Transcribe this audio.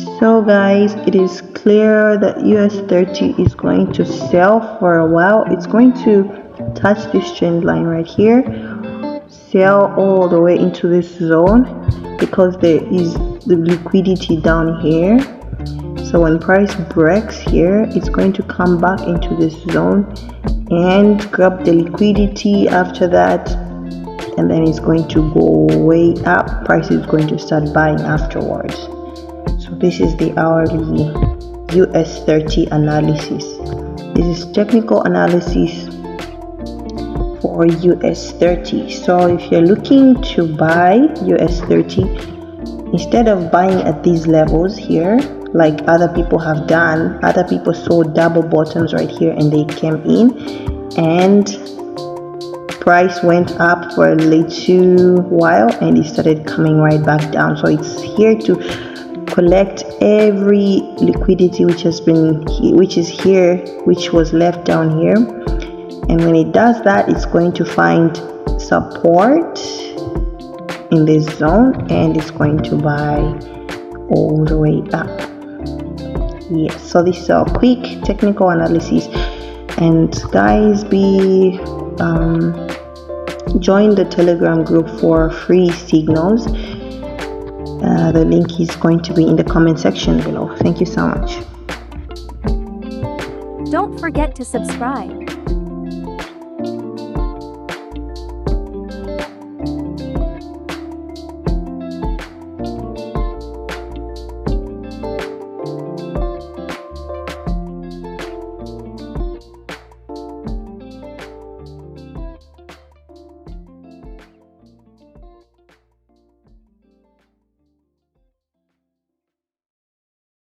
So guys, it is clear that US30 is going to sell for a while. It's going to touch this trend line right here, sell all the way into this zone because there is the liquidity down here. So when price breaks here, it's going to come back into this zone and grab the liquidity after that, and then it's going to go way up. Price is going to start buying afterwards. So this is the hourly US30 analysis. This is technical analysis for US30. So if you're looking to buy US30, instead of buying at these levels here like other people have done, other people saw double bottoms right here and they came in and price went up for a little while and it started coming right back down. So it's here to collect every liquidity which is here, which was left down here, and when it does that, it's going to find support in this zone and it's going to buy all the way up. Yes, so this is a quick technical analysis, and guys, join the Telegram group for free signals. The link is going to be in the comment section below. Thank you so much. Don't forget to subscribe.